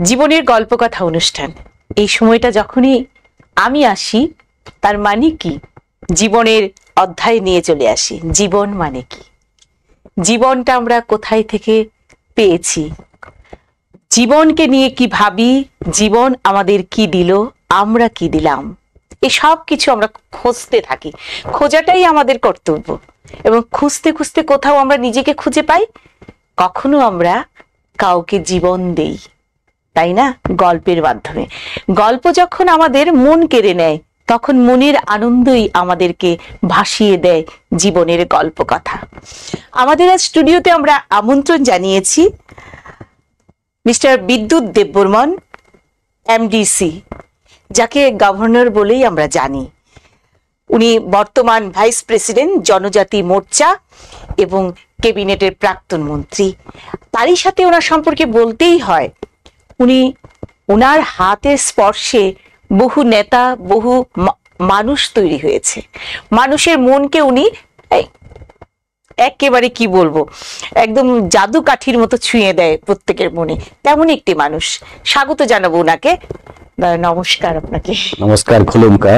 জীবনের গল্পকথা অনুষ্ঠান। এই সময়টা যখনই আমি আসি তার মানে কি, জীবনের অধ্যায় নিয়ে চলে আসি। জীবন মানে কি, জীবনটা আমরা কোথায় থেকে পেয়েছি, জীবনকে নিয়ে কি ভাবি, জীবন আমাদের কি দিল, আমরা কি দিলাম, এই সব কিছু আমরা খুঁজতে থাকি। খোঁজাটাই আমাদের কর্তব্য এবং খুঁজতে খুঁজতে কোথাও আমরা নিজেকে খুঁজে পাই, কখনো আমরা কাউকে জীবন দেই, তাই না? গল্পের মাধ্যমে। গল্প যখন আমাদের মন কেড়ে নেয় তখন মনের আনন্দই আমাদেরকে ভাসিয়ে দেয় জীবনের গল্প কথা। আমাদের আজ স্টুডিওতে আমরা আমন্ত্রণ জানিয়েছি মিস্টার বিদ্যুৎ দেববর্মন, এমডিসি, যাকে গভর্নর বলেই আমরা জানি। উনি বর্তমান ভাইস প্রেসিডেন্ট, জনজাতি মোর্চা এবং ক্যাবিনেটের প্রাক্তন মন্ত্রী। তারই সাথে ওনার সম্পর্কে বলতেই হয়, উনি ওনার হাতের স্পর্শে বহু নেতা, বহু মানুষ তৈরি হয়েছে। মানুষের মনকে উনি একেবারে কি বলবো, একদম জাদু কাঠির মতো ছুঁয়ে দেয় প্রত্যেকের মনে, তেমন একটি মানুষ। স্বাগত জানাবো ওনাকে। নমস্কার আপনাকে। নমস্কার খুলুমকা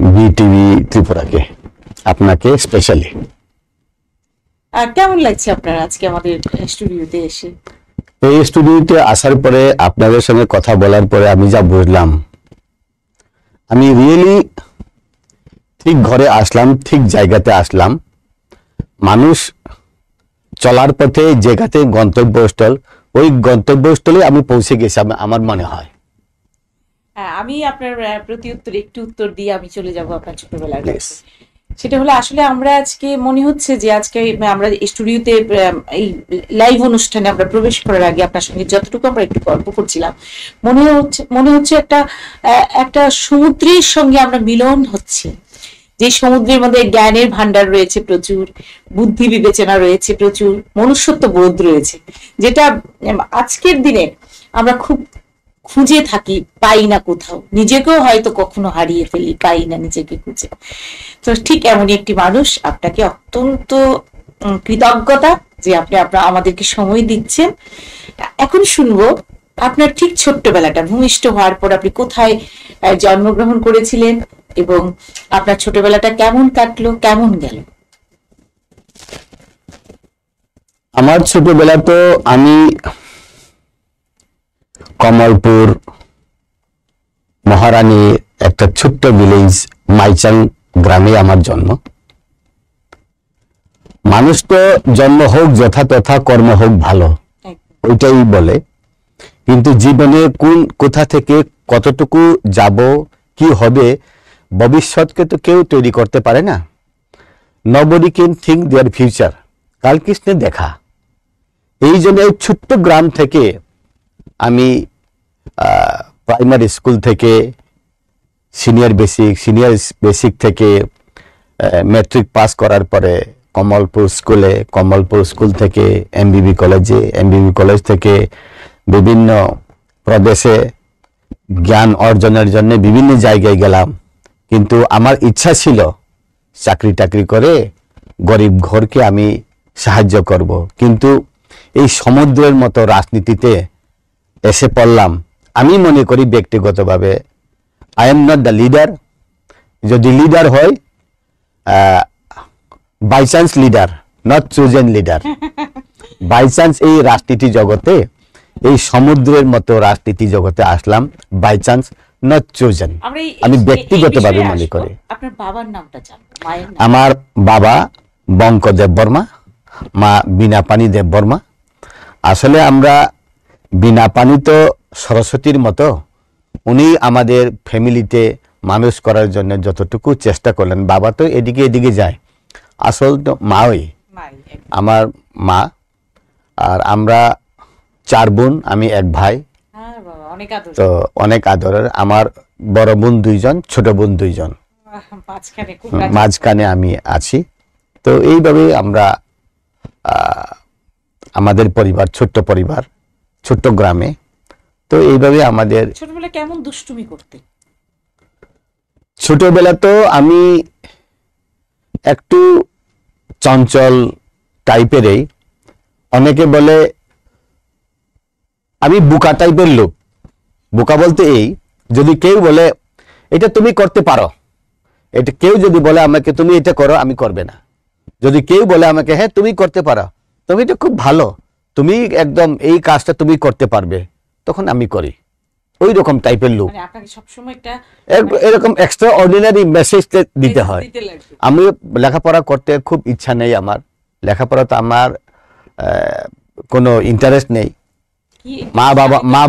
বিটিভি ত্রিপুরাকে, আপনাকে স্পেশালি। কেমন লাগছে আপনার আজকে আমাদের স্টুডিওতে এসে? এই স্টুডিওতে আসার পরে, আপনাদের সঙ্গে কথা বলার পরে আমি যা বুঝলাম, আমি রিয়েলি ঠিক ঘরে আসলাম, ঠিক জায়গাতে আসলাম। মানুষ চলার পথে যেখানে গন্তব্যস্থল, ওই গন্তব্যস্থলে আমি পৌঁছে গেছি আমার মনে হয়। আমি আপনার প্রতি উত্তরে একটু উত্তর দিয়ে আমি চলে যাব আপনার ছোটবেলার কাছে। সেটা হলো, আসলে আমরা আজকে মনে হচ্ছে যে আজকে আমরা স্টুডিওতে এই লাইভ অনুষ্ঠানে আমরা প্রবেশ করার আগে আপনার সঙ্গে যতটুকু আমরা একটু গল্প করছিলাম, মনে হচ্ছে একটা সমুদ্রের সঙ্গে আমরা মিলন হচ্ছে। যে সমুদ্রের মধ্যে জ্ঞানের ভান্ডার রয়েছে প্রচুর, বুদ্ধি বিবেচনা রয়েছে প্রচুর, মনুষ্যত্ব বোধ রয়েছে, যেটা আজকের দিনে আমরা খুব খুঁজে থাকি, পাই না কোথাও। নিজেকেও হয়তো কখনো হারিয়ে ফেলি, পাই না নিজেকে খুঁজে। তো ঠিক এমনই একটি মানুষ। আপনাকে অত্যন্ত কৃতজ্ঞতা যে আপনি আমাদেরকে সময় দিচ্ছেন। এখন শুনবো আপনার ঠিক ছোট্টবেলাটা, ভূমিষ্ঠ হওয়ার পর আপনি কোথায় জন্মগ্রহণ করেছিলেন এবং আপনার ছোটবেলাটা কেমন কাটলো, কেমন গেল? আমার ছোটবেলা তো আমি কমলপুর মহারানী একটা ছোট্ট ভিলেজ মাইচাং গ্রামে আমার জন্ম। মানুষ তো জন্ম হোক যথাতথা, কর্ম হোক ভালো, ওইটাই বলে। কিন্তু জীবনে কোথা থেকে কতটুকু যাব, কি হবে, ভবিষ্যৎকে তো কেউ তৈরি করতে পারে না। Nobody can think there future, কাল কৃষ্ণে দেখা। এই জন্য এই ছোট্ট গ্রাম থেকে আমি প্রাইমারি স্কুল থেকে সিনিয়র বেসিক থেকে ম্যাট্রিক পাস করার পরে কমলপুর স্কুল থেকে এমবিবি কলেজ থেকে বিভিন্ন প্রদেশে জ্ঞান অর্জনের জন্য বিভিন্ন জায়গায় গেলাম। কিন্তু আমার ইচ্ছা ছিল চাকরি টাকরি করে গরিব ঘরকে আমি সাহায্য করব। কিন্তু এই সমুদ্রের মতো রাজনীতিতে এসে পড়লাম। আমি মনে করি ব্যক্তিগতভাবে I am not the leader. যদি লিডার হয় by chance leader, not chosen leader. By chance এই রাজনীতি জগতে, এই সমুদ্রের মতো রাজনীতি জগতে আসলাম বাই চান্স, নট চুজেন। আমি ব্যক্তিগতভাবে মনে করি। আপনার বাবার নামটা জানবো। আমার বাবা বঙ্কদেব বর্মা, মা বীণাপানি দেব বর্মা। আসলে আমরা বীণাপানি তো সরস্বতীর মতো, উনি আমাদের ফ্যামিলিতে মানুষ করার জন্য যতটুকু চেষ্টা করলেন। বাবা তো এদিকে যায়, আসল তো মাই, আমার মা। আর আমরা 4 বোন, আমি এক ভাই। তো অনেক আদরের। আমার বড় বোন 2 জন, ছোট বোন 2 জন, মাঝখানে আমি আছি। তো এইভাবে আমরা আমাদের পরিবার, ছোট্ট পরিবার, ছোট্ট গ্রামে। তো এইভাবে আমাদের ছোটবেলা কেমন দুষ্টুমি করতে? ছোটবেলা তো আমি একটু চঞ্চল টাইপেরই। অনেকে বলে আমি বোকা টাইপের লোক। বোকা বলতে এই, যদি কেউ বলে এটা তুমি করতে পারো, এটা কেউ যদি বলে আমাকে তুমি এটা করো, আমি করবে না। যদি কেউ বলে আমাকে হ্যাঁ তুমি করতে পারো, তুমি এটা খুব ভালো, তুমি একদম এই কাজটা তুমি করতে পারবে, তখন আমি করি। ওই রকম টাইপের লোক। মানে আপনাকে সবসময় একটা এরকম এক্সট্রা অর্ডিনারি মেসেজ দিতে হয়। আমি লেখাপড়া করতে খুব ইচ্ছা নেই আমার, লেখাপড়াতে আমার কোনো ইন্টারেস্ট নেই। মা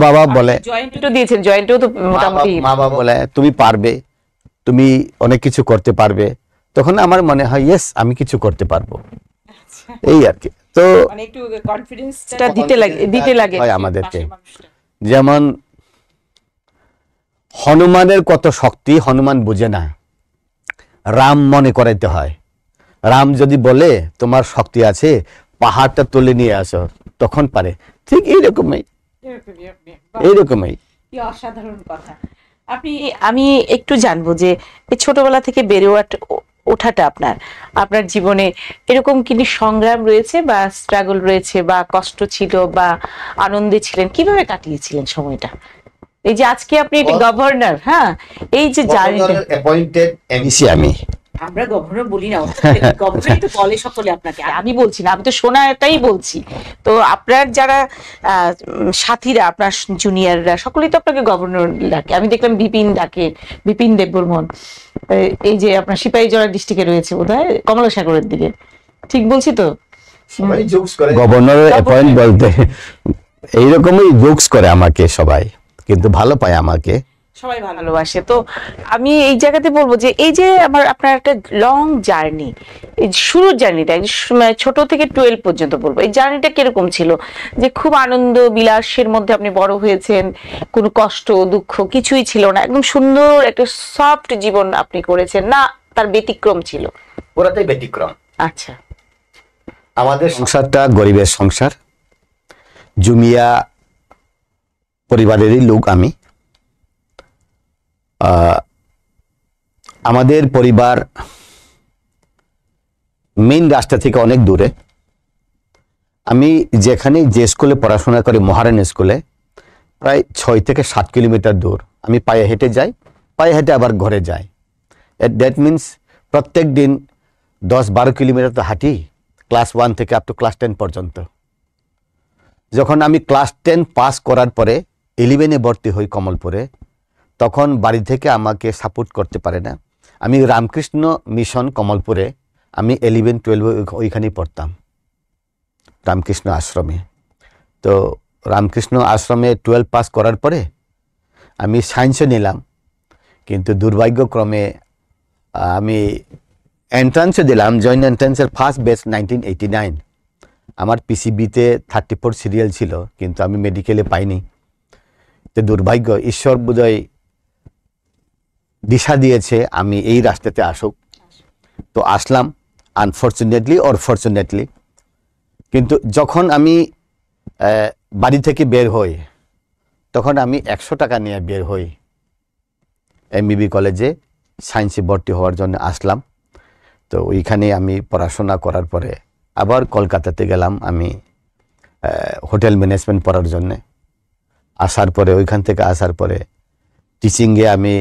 বাবা বলে, জয়েন্টও দিয়েছেন, জয়েন্টও তো মোটামুটি মা বাবা বলে তুমি পারবে, তুমি অনেক কিছু করতে পারবে, তখন আমার মনে হয় ইয়েস আমি কিছু করতে পারবো, এই আর কি। তো মানে একটু কনফিডেন্সটা দিতে লাগে হয় আমাদেরকে। যেমন হনুমানের কত শক্তি হনুমান বুঝে না, রাম মনে করাইতে হয়। রাম যদি বলে তোমার শক্তি আছে, পাহাড়টা তুলে নিয়ে আসো, তখন পারে। ঠিক এইরকমই কি অসাধারণ কথা। আমি একটু জানবো যে এই ছোটবেলা থেকে বেড়ে ওঠাটা আপনার জীবনে এরকম কি সংগ্রাম রয়েছে বা স্ট্রাগল রয়েছে বা কষ্ট ছিল বা আনন্দে ছিলেন, কিভাবে কাটিয়েছিলেন সময়টা? এই যে আজকে আপনি একটি গভর্নর, হ্যাঁ, এই যে জার্নিটা অ্যাপয়েন্টেড এমসি আমি, আমরা গভর্নর বলি না, গভর্নরই তো বলে সকলে আপনাকে, আমি বলছি না, আমি তো শোনাটাই বলছি। তো আপনার যারা সাথীরা, আপনার জুনিয়ররা সকলেই তো আপনাকে গভর্নর ডাকে। আমি দেখলাম বিপিন ডাকে, বিপিন দেববর্মন, এই যে আপনার সিপাহীজলা ডিস্ট্রিক্টে রয়েছে বোধহয় কমলাসাগরের দিকে, ঠিক বলছি তো? গভর্নর অ্যাপয়েন্ট বলতে এইরকমই জোকস করে আমাকে সবাই, কিন্তু ভালো পায় আমাকে, সবাই ভালোবাসে। তো আমি এই জায়গাতে বলবো যে এই যে আপনার একটা লং জার্নি, এই শুরুর জার্নিটা ছোট থেকে 12 পর্যন্ত বলবো, এই জার্নিটা কিরকম ছিল? যে খুব আনন্দ বিলাসের মধ্যে আপনি বড় হয়েছেন, কোনো কষ্ট দুঃখ কিছুই ছিল না, একদম সুন্দর একটা সফট জীবন আপনি করেছেন, না তার ব্যতিক্রম ছিল? পুরাটাই ব্যতিক্রম। আচ্ছা। আমাদের সংসারটা গরিবের সংসার, জুমিয়া পরিবারেরই লোক আমি। আমাদের পরিবার মেইন রাস্তা থেকে অনেক দূরে। আমি যে স্কুলে পড়াশোনা করি, মহারান স্কুলে, প্রায় 6 থেকে 7 কিলোমিটার দূর। আমি পায়ে হেঁটে যাই, পায়ে হেঁটে আবার ঘরে যাই। দ্যাট মিনস প্রত্যেক দিন 10-12 কিলোমিটার তো হাঁটি, ক্লাস 1 থেকে আপ টু ক্লাস 10 পর্যন্ত। যখন আমি ক্লাস 10 পাস করার পরে 11-এ ভর্তি হই কমলপুরে, তখন বাড়ি থেকে আমাকে সাপোর্ট করতে পারে না। আমি রামকৃষ্ণ মিশন কমলপুরে, আমি 11-12 ওইখানেই পড়তাম, রামকৃষ্ণ আশ্রমে। তো রামকৃষ্ণ আশ্রমে 12 পাস করার পরে আমি সায়েন্সে নিলাম, কিন্তু দুর্ভাগ্যক্রমে আমি এন্ট্রান্সে দিলাম, জয়েন্ট এন্ট্রান্সের ফার্স্ট ব্যাচ 1989। আমার পিসিবিতে 34 সিরিয়াল ছিল, কিন্তু আমি মেডিকেলে পাইনি। তো দুর্ভাগ্য, ঈশ্বর বোধহয় দিশা দিয়েছে আমি এই রাস্তাতে আসুক, তো আসলাম আনফর্চুনেটলি অর ফর্চুনেটলি। কিন্তু যখন আমি বাড়ি থেকে বের হই, তখন আমি 100 টাকা নিয়ে বের হই এমবিবি কলেজে সায়েন্সে ভর্তি হওয়ার জন্য আসলাম। তো ওইখানে আমি পড়াশোনা করার পরে আবার কলকাতাতে গেলাম আমি হোটেল ম্যানেজমেন্ট পড়ার জন্য। ওইখান থেকে আসার পরে টিচিংয়ে আমি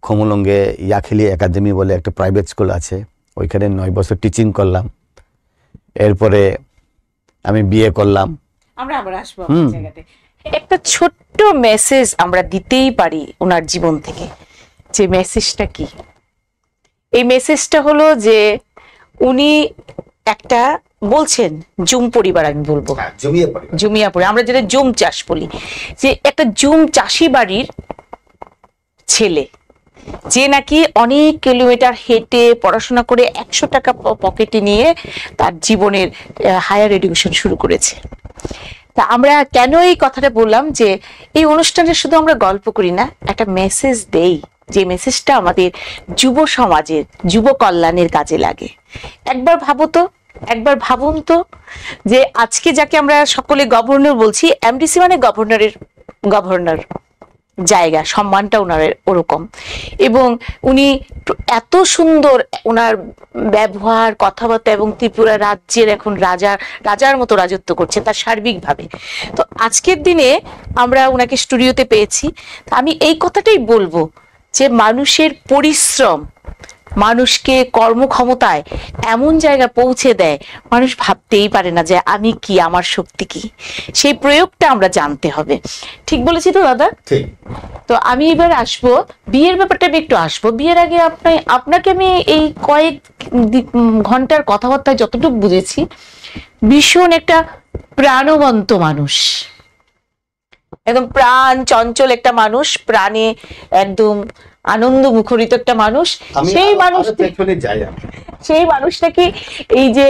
খমুলঙ্গে ইয়াখিলি একাডেমি বলে একটা প্রাইভেট স্কুল আছে, ওইখানে 9 বছর টিচিং করলাম। এরপরে আমি বিয়ে করলাম। আমরা আবার আসবো জায়গাতে। একটা ছোট্ট মেসেজ আমরা দিতেই পারি ওনার জীবন থেকে, যে মেসেজটা কি? এই মেসেজটা হলো যে উনি একটা বলছেন জুম পরিবার, আমি বলবো জুমিয়া পরিবার, আমরা যেটা জুম চাষ বলি, যে একটা জুম চাষি বাড়ির ছেলে, যে নাকি অনেক কিলোমিটার হেঁটে পড়াশোনা করে 100 টাকা পকেটে নিয়ে তার জীবনের হায়ার এডুকেশন শুরু করেছে। তা আমরা কেন এই কথাটা বললাম, যে এই অনুষ্ঠানে শুধু আমরা গল্প করি না, একটা মেসেজ দেই, যে মেসেজটা আমাদের যুব সমাজের যুব কল্যাণের কাজে লাগে। একবার ভাবুন তো, যে আজকে যাকে আমরা সকলে গভর্নর বলছি, এমডিসি মানে গভর্নর, জায়গা, সম্মানটা ওনার ওরকম। এবং উনি এত সুন্দর ওনার ব্যবহার, কথাবার্তা, এবং ত্রিপুরা রাজ্যের এখন রাজার মতো রাজত্ব করছে তার সার্বিকভাবে। তো আজকের দিনে আমরা ওনাকে স্টুডিওতে পেয়েছি। আমি এই কথাটাই বলবো যে মানুষের পরিশ্রম মানুষকে কর্মক্ষমতায় এমন জায়গা পৌঁছে দেয়, মানুষ ভাবতেই পারে না যে আমি কি, আমার শক্তি কি। সেই প্রয়োগটা আমরা জানতে হবে। ঠিক বলেছি তো দাদা? ঠিক। তো আমি এবার আসবো বিয়ের ব্যাপারটা, আমি একটু আসবো। বিয়ের আগে আপনাকে আমি এই কয়েক ঘন্টার কথাবার্তায় যতটুকু বুঝেছি, ভীষণ একটা প্রাণবন্ত মানুষ, একদম প্রাণ চঞ্চল একটা মানুষ, প্রাণে একদম আনন্দ মুখরিত একটা মানুষ। সেই মানুষটাকে এই যে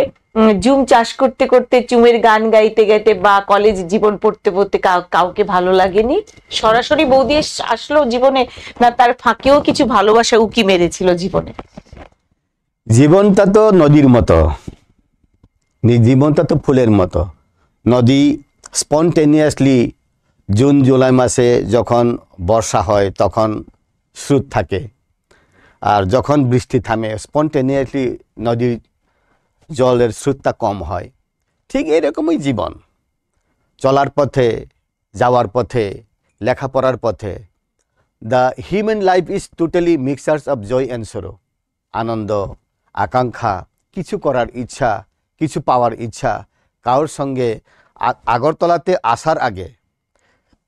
জুম চাষ করতে করতে, চুমের গান গাইতে গাইতে, বা কলেজ জীবন পড়তে পড়তে কাউকে ভালো লাগেনি? সরাসরি বৌদি আসলো জীবনে, না তার ফাঁকেও কিছু ভালোবাসা উকি মেরেছিল জীবনে? জীবনটা তো নদীর মতো, জীবনটা তো ফুলের মতো। নদী স্পন্টেনিয়াসলি জুন জুলাই মাসে যখন বর্ষা হয় তখন স্রোত থাকে, আর যখন বৃষ্টি থামে স্পন্টেনিয়াসলি নদীর জলের স্রোতটা কম হয়। ঠিক এরকমই জীবন, চলার পথে, যাওয়ার পথে, লেখাপড়ার পথে। The human life is totally mixers of joy and sorrow. আনন্দ, আকাঙ্ক্ষা, কিছু করার ইচ্ছা, কিছু পাওয়ার ইচ্ছা। কারোর সঙ্গে আগরতলাতে আসার আগে,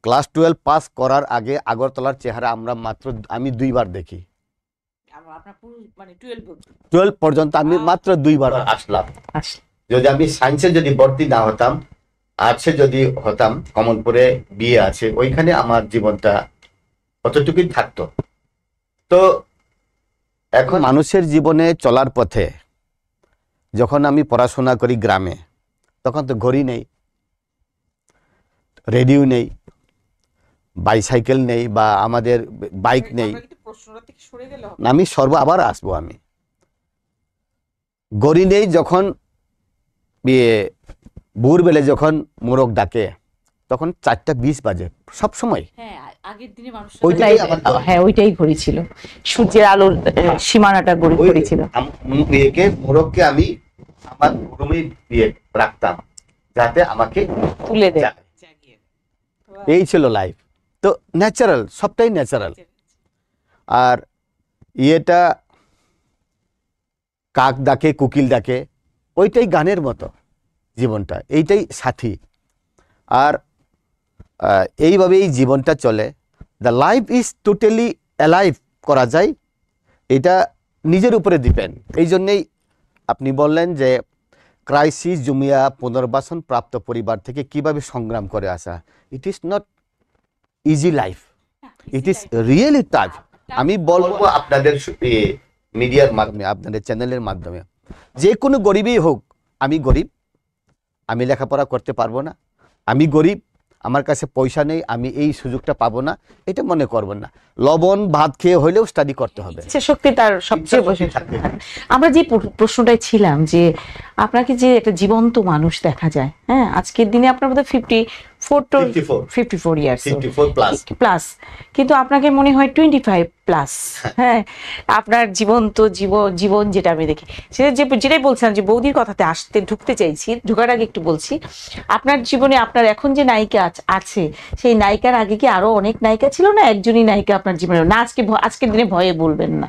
ক্লাস 12 পাস করার আগে আগরতলার চেহারা আমি 2 বার দেখি। 12 পর্যন্ত আমি মাত্র 2 বার আসলাম। যদি আমি সায়েন্সে যদি ভর্তি না হতাম, আর্টসে যদি হতাম, কমলপুরে বিয়ে আছে, ওইখানে আমার জীবনটা অতটুকুই থাকতো। তো এখন মানুষের জীবনে চলার পথে যখন আমি পড়াশোনা করি গ্রামে, তখন তো ঘড়ি নেই, রেডিও নেই, বাইসাইকেল নেই, বা আমাদের বাইক নেই। আমি আবার আসবো। আমি ঘড়ি নেই যখন ভোরবেলে যখন মোরগ ডাকে, তখন 4:20 বাজে সব সময়। আগের দিনে ওইটাই ঘড়ি ছিল, সূর্যের আলোর সীমানাটা ঘড়ি ছিল। মোরগকে আমি আমার রুমে রাখতাম যাতে আমাকে তুলে দেয়। এই ছিল লাইফ। তো ন্যাচারাল, সবটাই ন্যাচারাল। আর ইয়েটা কাক ডাকে, কোকিল ডাকে, ওইটাই গানের মতো জীবনটা, এইটাই সাথী। আর এইভাবেই জীবনটা চলে। The life is totally alive করা যায়, এটা নিজের উপরে ডিপেন্ড। এই জন্যেই আপনি বললেন যে ক্রাইসিস জুমিয়া পুনর্বাসন প্রাপ্ত পরিবার থেকে কিভাবে সংগ্রাম করে আসা। It is not easy life, it is really tough. আমি বলবো আপনাদের মিডিয়ার মাধ্যমে, আপনাদের চ্যানেলের মাধ্যমে, যে কোনো গরিবই হোক, আমি গরিব, আমি লেখাপড়া করতে পারবো না, আমি গরিব, আমার কাছে পয়সা নেই, আমি এই সুযোগটা পাবো না, এটা মনে করবেন না। লবণ ভাত খেয়ে হইলেও স্টাডি করতে হবে। শক্তি তার সবচেয়ে বেশি। আমরা যে প্রশ্নটাই ছিলাম যে আপনাকে যে একটা জীবন্ত মানুষ দেখা যায়, হ্যাঁ, আজকের দিনে আপনার মধ্যে 54 ইয়ার্স প্লাস, কিন্তু আপনাকে মনে হয় 25 প্লাস। হ্যাঁ, আপনার জীবন্ত জীবন যেটা আমি দেখি, যেটাই বলছিলাম যে বৌদির কথাতে ঢুকতে চাইছি, ঢোকার আগে একটু বলছি, আপনার জীবনে আপনার এখন যে নায়িকা আছে, সেই নায়িকার আগে কি আরো অনেক নায়িকা ছিল, না একজনই নায়িকা আপনার জীবনে? না আজকের দিনে ভয়ে বলবেন না,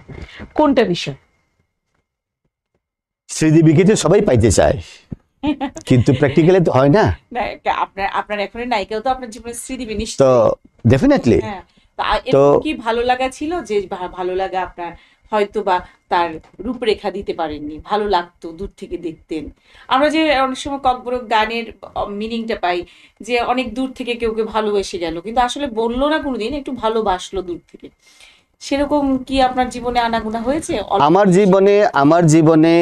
কোনটা বিষয়? শ্রীদেবীকে তো সবাই পাইতে চায়, কিন্তু প্র্যাকটিক্যালি তো হয় না। আপনার এখনের নায়িকাও তো আপনার জীবনে শ্রীদেবী নিশ্চয়ই। তো ডেফিনেটলি। তো কি ভালো লাগা ছিল, যে ভালো লাগা আপনার হয়তো বা তার রূপরেখা দিতে পারেননি, ভালো লাগতো, দূর থেকে দেখতেন। আমরা যে অনেক সময় ককবরক গানের মিনিংটা পাই যে অনেক দূর থেকে কেউ ভালোবেসে গেল, কিন্তু আসলে বললো না কোনোদিন, একটু ভালোবাসলো দূর থেকে। সেরকম কি আপনার জীবনে আনাগোনা হয়েছে? আমার জীবনে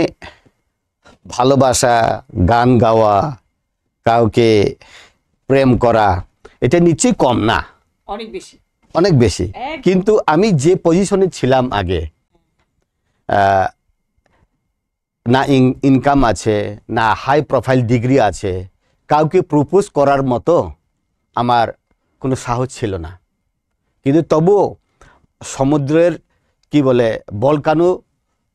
ভালোবাসা, গান গাওয়া, কাউকে প্রেম করা, এটা নিশ্চয়ই কম না, অনেক বেশি। কিন্তু আমি যে পজিশনে ছিলাম আগে, না ইনকাম আছে, না হাই প্রোফাইল ডিগ্রি আছে, কাউকে প্রপোজ করার মতো আমার কোনো সাহস ছিল না। কিন্তু তবুও সমুদ্রের কি বলে ভলকানো,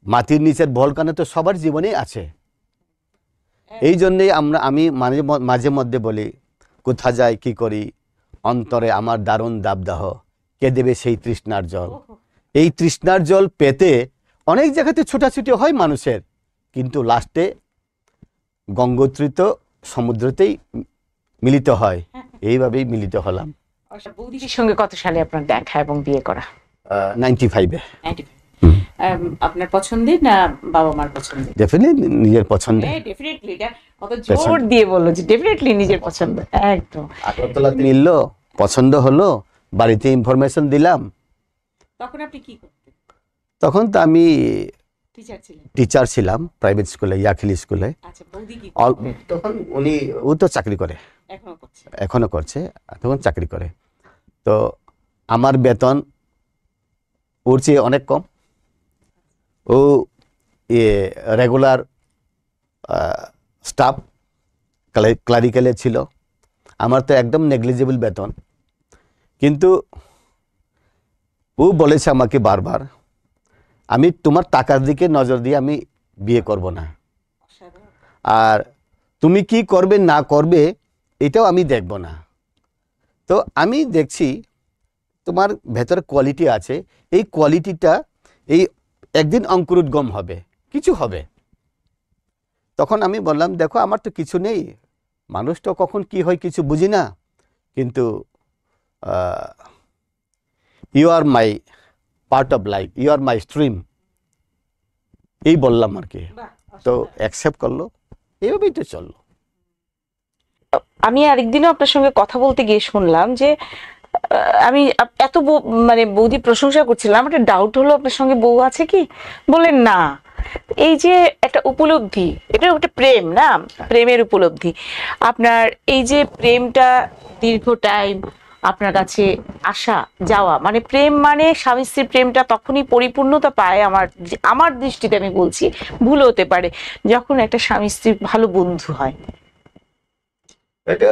মাটির নিচের ভলকানো তো সবার জীবনেই আছে। এই জন্যেই আমি মাঝে মধ্যে বলি, কোথা যাই কি করি, অন্তরে আমার দারুণ দাবদাহ, কে দেবে সেই তৃষ্ণার জল। এই তৃষ্ণার জল পেতে অনেক জায়গাতে ছোটাছুটি হয় মানুষের, কিন্তু লাস্টে গঙ্গোত্রীত সমুদ্রতেই মিলিত হয়। এইভাবেই মিলিত হলাম। বৌদির সঙ্গে কত সালে আপনার দেখা এবং বিয়ে করা? 95-এ। আপনার পছন্দের না বাবা মার পছন্দের? ডেফিনেটলি নিজের পছন্দ। ডেফিনেটলি, এটা কত জোর দিয়ে বললো যে ডেফিনেটলি নিজের পছন্দ। একদম আগরতলাতে মিললো, পছন্দ হলো, বাড়িতে ইনফরমেশন দিলাম। তখন আপনি কি করতেন? তখন তো আমি টিচার ছিলাম প্রাইভেট স্কুলে, ইয়াখিল স্কুলে। আচ্ছা, বৌদি কি তখন ও তো চাকরি করে, এখনো করছে, তখন চাকরি করে। তো আমার বেতন ওর চেয়ে অনেক কম। ও রেগুলার স্টাফ ক্লারিক্যালে ছিল, আমার তো একদম নেগলিজেবল বেতন। কিন্তু ও বলেছে আমাকে বারবার, আমি তোমার টাকার দিকে নজর দিয়ে আমি বিয়ে করব না, আর তুমি কি করবে না করবে এটাও আমি দেখব না। তো আমি দেখছি তোমার ভেতরে কোয়ালিটি আছে, এই কোয়ালিটিটা এই একদিন অঙ্কুরোদ্গম হবে, কিছু হবে। তখন আমি বললাম, দেখো আমার তো কিছু নেই, মানুষ তো কখন কি হয় কিছু বুঝি না, কিন্তু you are my part of life, you are my stream, এই বললাম আর কি। তো অ্যাকসেপ্ট করলো, এইভাবেই তো চললো। আমি আরেকদিনও আপনার সঙ্গে কথা বলতে গিয়ে শুনলাম যে আমি এত মানে বৌদি প্রশংসা করছিলাম, একটা ডাউট হলো আপনার সঙ্গে বউ আছে কি? বলেন না, এই যে একটা উপলব্ধি, এটা একটা প্রেম না, প্রেমের উপলব্ধি। আপনার এই যে প্রেমটা দীর্ঘ টাইম আপনার কাছে আসা যাওয়া, মানে প্রেম মানে স্বামী স্ত্রীর প্রেমটা তখনই পরিপূর্ণতা পায়, আমার দৃষ্টিতে আমি বলছি, ভুল হতে পারে, যখন একটা স্বামী স্ত্রীর ভালো বন্ধু হয়। এটা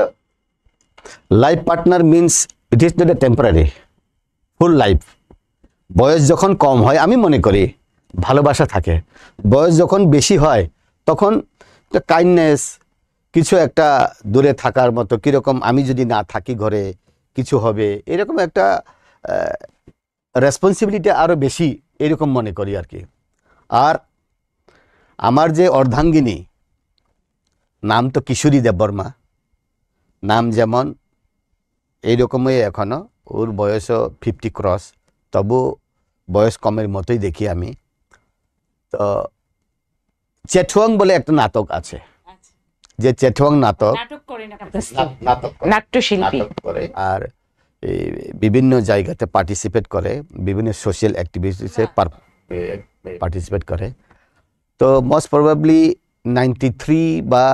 life partner means it is not a temporary, full life. বয়স যখন কম হয় আমি মনে করি ভালোবাসা থাকে, বয়স যখন বেশি হয় তখন কাইন্ডনেস, কিছু একটা দূরে থাকার মতো, কীরকম আমি যদি না থাকি ঘরে কিছু হবে, এরকম একটা রেসপন্সিবিলিটি আরও বেশি, এরকম মনে করি আর কি। আর আমার যে অর্ধাঙ্গিনী, নাম তো কিশোরী দেববর্মা, নাম যেমন এইরকমই এখনো, ওর বয়সও 50 ক্রস, তবু বয়স কমের মতোই দেখি আমি। তো চেঠুয়াং বলে একটা নাটক আছে, যে চেঠুয়াং নাট্যশিল্পী করে, আর বিভিন্ন জায়গাতে পার্টিসিপেট করে, বিভিন্ন সোশ্যাল অ্যাক্টিভিটিসে পার্টিসিপেট করে। তো মোস্ট প্রবাবলি 93 বা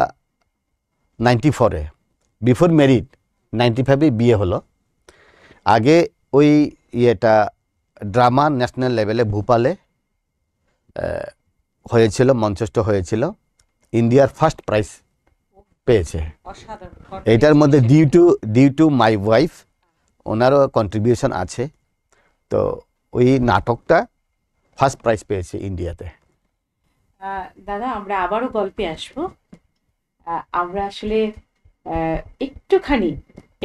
94-এ, বিফোর ম্যারিড, 95-এ বিয়ে হলো। আগে ওই ইয়েটা ড্রামা ন্যাশনাল লেভেলে ভোপালে হয়েছিল, মঞ্চস্থ হয়েছিল, ইন্ডিয়ার ফার্স্ট প্রাইজ পেয়েছে। এটার মধ্যে ডিউ টু মাই ওয়াইফ, ওনারও কন্ট্রিবিউশন আছে। তো ওই নাটকটা ফার্স্ট প্রাইজ পেয়েছে ইন্ডিয়াতে। দাদা, আমরা আবারও গল্পে আসবো। আমরা আসলে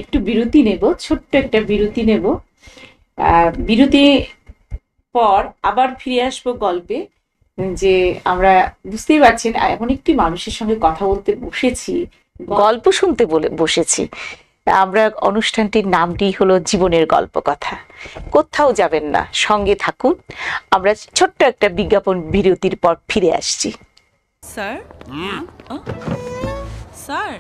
একটু বিরতি নেব, ছোট্ট একটা বিরতি নেব। বিরতি পর আবার ফিরে আসবো গল্পে। যে আমরা বুঝতেই পারছেন, এমন একটি মানুষের সঙ্গে কথা বলতে বসেছি, গল্প শুনতে বসেছি। আমরা অনুষ্ঠানটির নামটি হলো জীবনের গল্প কথা। কোথাও যাবেন না, সঙ্গে থাকুন। আমরা ছোট্ট একটা বিজ্ঞাপন বিরতির পর ফিরে আসছি। স্যার, স্যার,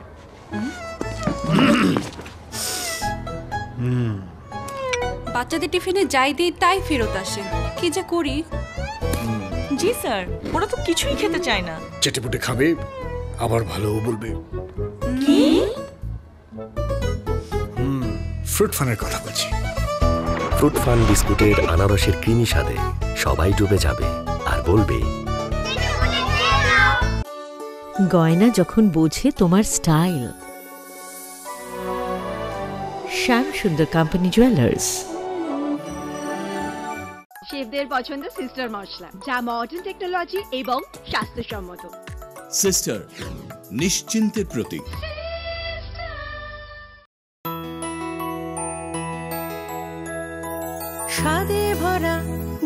বাচ্চাদের টিফিনে যাই দিই তাই ফেরত আসে, কি যে করি। জি স্যার, ওরা তো কিছুই খেতে চায় না। চেটেপুটে খাবে, আবার ভালোও বলবে। কি? ফ্রুট ফানের কথা বলছি। ফ্রুট ফান বিস্কুটের আনারসের ক্রিমি স্বাদে সবাই ডুবে যাবে আর বলবে, গয়না যখন বোঝে তোমার স্টাইল। শ্যাম সুন্দর কোম্পানি জুয়েলার্স, শেফদের পছন্দ সিস্টার মশলা, যা মডার্ন টেকনোলজি এবং স্বাস্থ্যসম্মত। সিস্টার, নিশ্চিন্তের প্রতীক। স্বাদে ভরা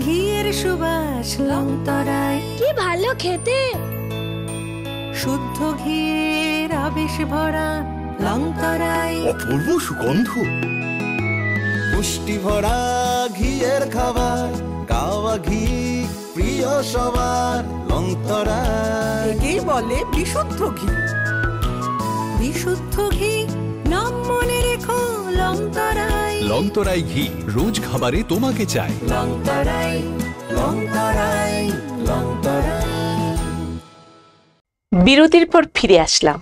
ঘিয়ের সুবাস লংতরায়, কি ভালো খেতে। শুদ্ধ ঘিয়ের আবেশ ভরা লংতরায়, অপূর্ব সুগন্ধ। পুষ্টি ভরা ঘিয়ের খাবার, গাওয়া ঘি প্রিয় সবার লংতরায়। একেই বলে বিশুদ্ধ ঘি। বিশুদ্ধ ঘি নাম মনে রেখো লংতরায়। লংতরাই ঘি রোজ খাবারে তোমাকে চাই। লংতরায়, লংতরায়, লংতরায়। বিরতির পর ফিরে আসলাম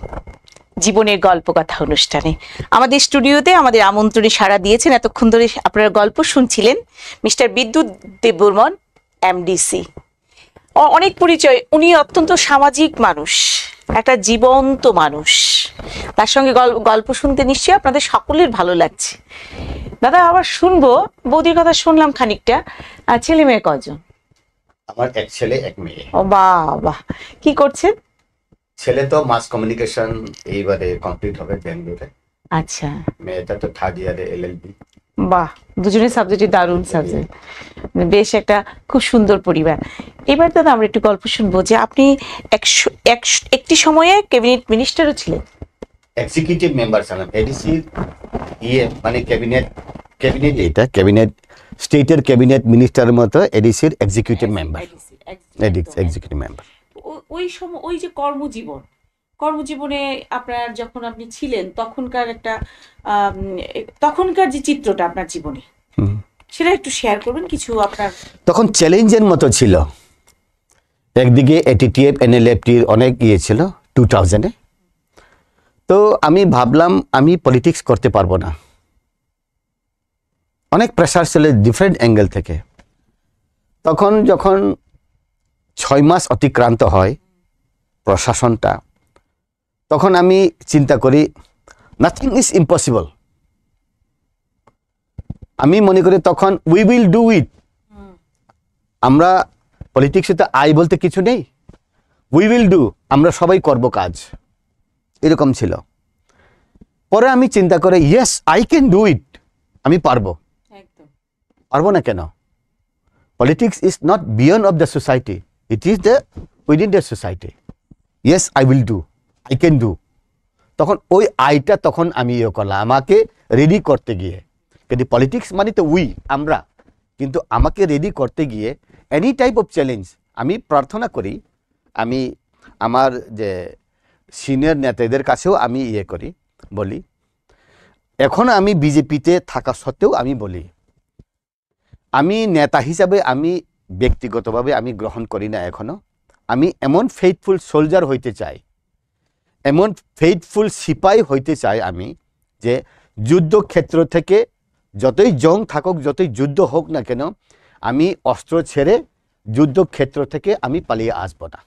জীবনের গল্প কথা অনুষ্ঠানে। আমাদের স্টুডিওতে আমাদের আমন্ত্রণে সাড়া দিয়েছেন, এতক্ষণ ধরে আপনারা গল্প শুনছিলেন মিস্টার বিদ্যুৎ দেববর্মন, এমডিসি। অনেক পরিচয়, উনি অত্যন্ত সামাজিক মানুষ, একটা জীবন্ত মানুষ। তার সঙ্গে গল্প শুনতে নিশ্চয়ই আপনাদের সকলের ভালো লাগছে। দাদা, আবার শুনবো, বৌদির কথা শুনলাম খানিকটা। ছেলে মেয়ে কজন? আমার এক ছেলে এক মেয়ে। ও বাহ বাহ, কি করছেন? ছেলে তো মাস কমিউনিকেশন এইবারে কমপ্লিট হবে বেঙ্গলোরে। আচ্ছা। মেয়েটা তো থার্ড ইয়ারে এলএলবি। বাহ, দুজনের সাবজেক্টই দারুণ সাবজেক্ট। বেশ একটা খুব সুন্দর পরিবার। এবার দাদা আমরা একটু গল্প শুনবো যে আপনি একটি সময়ে ক্যাবিনেট মিনিস্টারও ছিলেন। এক্সিকিউটিভ মেম্বার ছিলাম এডিসি, মানে ক্যাবিনেট এটা ক্যাবিনেট স্টেটের ক্যাবিনেট মিনিস্টারের মতো এডিসির এক্সিকিউটিভ মেম্বার। Executive member. ওই সময় ওই যে কর্মজীবনে আপনার যখন আপনি ছিলেন তখনকার যে চিত্রটা আপনার জীবনে, সেটা একটু শেয়ার করবেন কিছু আপনার। তখন চ্যালেঞ্জের মতো ছিল। একদিকে এটিটিএফ এনএলএফটির অনেক ছিল 2000-এ। তো আমি ভাবলাম আমি পলিটিক্স করতে পারবো না, অনেক প্রেসার ছিল ডিফারেন্ট অ্যাঙ্গেল থেকে। তখন যখন 6 মাস অতিক্রান্ত হয় প্রশাসনটা, তখন আমি চিন্তা করি নাথিং ইজ ইম্পসিবল। আমি মনে করি তখন উই উইল ডু ইট। আমরা পলিটিক্সে তো আই বলতে কিছু নেই, উই উইল ডু, আমরা সবাই করব কাজ, এরকম ছিল। পরে আমি চিন্তা করে yes I can do it, আমি পারবো। পারবো না কেন? Politics is not beyond of the society, it is the within the society. Yes I will do, I can do. তখন ওই আইটা তখন আমি করলাম আমাকে রেডি করতে গিয়ে। কিন্তু পলিটিক্স মানে তো উই, আমরা, কিন্তু আমাকে রেডি করতে গিয়ে এনি টাইপ অফ চ্যালেঞ্জ আমি প্রার্থনা করি। আমি আমার যে সিনিয়র নেতাদের কাছেও আমি করি, বলি। এখন আমি বিজেপিতে থাকা সত্ত্বেও আমি বলি, আমি নেতা হিসাবে আমি ব্যক্তিগতভাবে আমি গ্রহণ করি না এখনো। আমি এমন ফেইথফুল সোলজার হইতে চাই, এমন ফেইথফুল সিপাহী হইতে চাই আমি, যে যুদ্ধক্ষেত্র থেকে যতই জং থাকুক, যতই যুদ্ধ হোক না কেন, আমি অস্ত্র ছেড়ে যুদ্ধক্ষেত্র থেকে আমি পালিয়ে আসবো না।